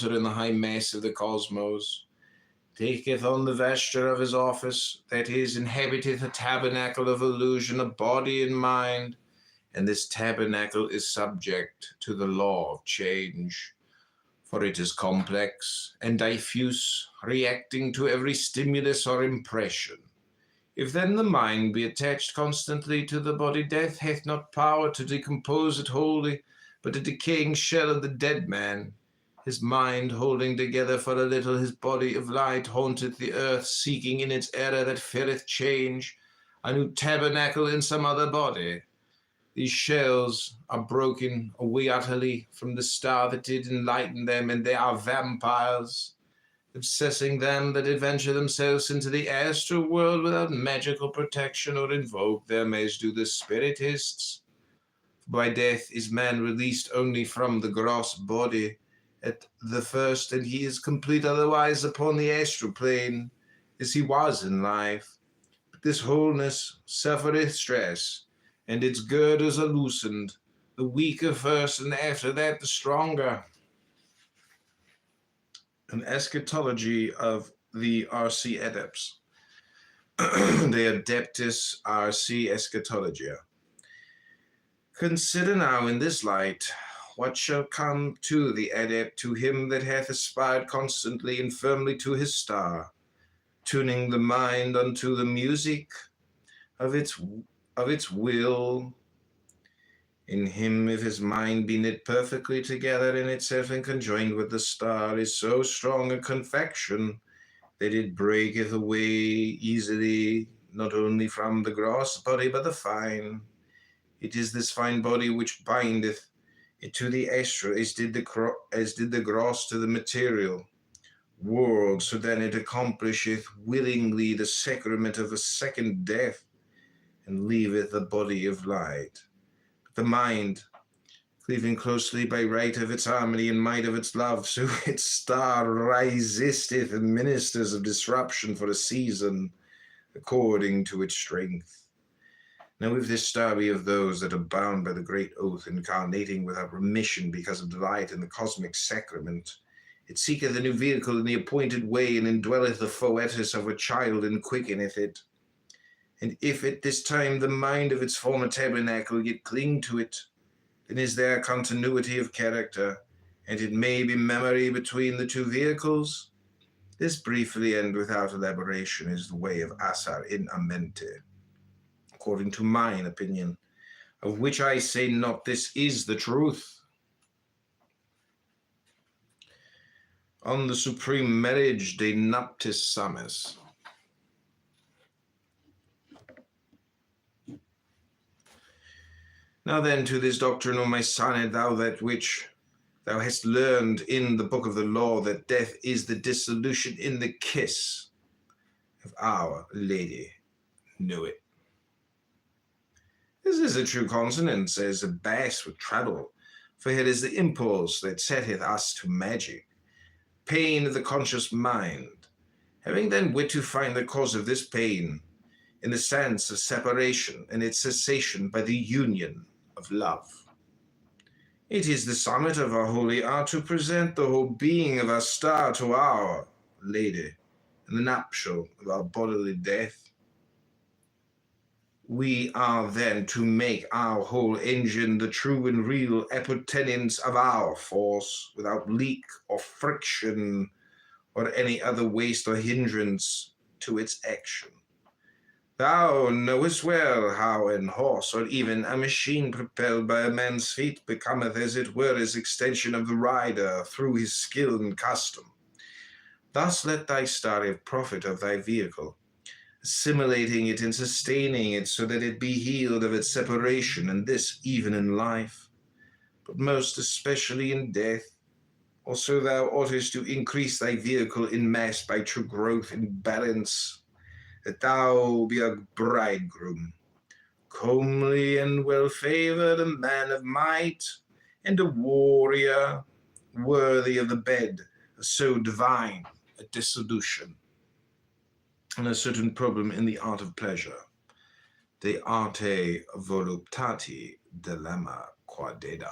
in the high mass of the cosmos, taketh on the vesture of his office, that is, inhabiteth a tabernacle of illusion, a body and mind, and this tabernacle is subject to the law of change, for it is complex and diffuse, reacting to every stimulus or impression. If then the mind be attached constantly to the body, death hath not power to decompose it wholly, but a decaying shell of the dead man. His mind holding together for a little his body of light haunteth the earth, seeking in its error that feareth change, a new tabernacle in some other body. These shells are broken away utterly from the star that did enlighten them, and they are vampires, obsessing them that adventure themselves into the astral world without magical protection or invoke them, as do the spiritists. For by death is man released only from the gross body at the first, and he is complete otherwise upon the astral plane, as he was in life. But this wholeness suffereth stress, and its girders are loosened, the weaker first, and after that the stronger. An eschatology of the R.C. Adepts. De Adeptis R.C. Eschatologia. Consider now in this light what shall come to the adept, to him that hath aspired constantly and firmly to his star, tuning the mind unto the music of its will. In him, if his mind be knit perfectly together in itself and conjoined with the star, is so strong a confection that it breaketh away easily, not only from the gross body, but the fine. It is this fine body which bindeth it to the astral, as did the gross to the material world, so that it accomplisheth willingly the sacrament of a second death, and leaveth the body of light. But the mind, cleaving closely by right of its harmony and might of its love, so its star resisteth and ministers of disruption for a season, according to its strength. Now if this star be of those that are bound by the great oath, incarnating without remission because of delight in the cosmic sacrament, it seeketh a new vehicle in the appointed way, and indwelleth the foetus of a child, and quickeneth it. And if at this time the mind of its former tabernacle yet cling to it, then is there continuity of character, and it may be memory between the two vehicles. This briefly and without elaboration is the way of Asar in Amente, according to mine opinion, of which I say not this is the truth. On the supreme marriage de nuptis samis. Now then, to this doctrine, O my son, add thou that which thou hast learned in the book of the law, that death is the dissolution in the kiss of Our Lady. Know it. This is a true consonance, as a bass would treble, for it is the impulse that setteth us to magic, pain of the conscious mind, having then wit to find the cause of this pain in the sense of separation and its cessation by the union of love. It is the summit of our holy art to present the whole being of our star to Our Lady, and the nuptial of our bodily death. We are then to make our whole engine the true and real appurtenance of our force, without leak or friction or any other waste or hindrance to its action. Thou knowest well how an horse, or even a machine propelled by a man's feet, becometh as it were his extension of the rider through his skill and custom. Thus let thy star have profit of thy vehicle, assimilating it and sustaining it, so that it be healed of its separation, and this even in life, but most especially in death. Also thou oughtest to increase thy vehicle in mass by true growth and balance, that thou be a bridegroom, comely and well-favored, a man of might, and a warrior, worthy of the bed of so divine a dissolution. And a certain problem in the art of pleasure, de arte voluptati dilemma quaedam.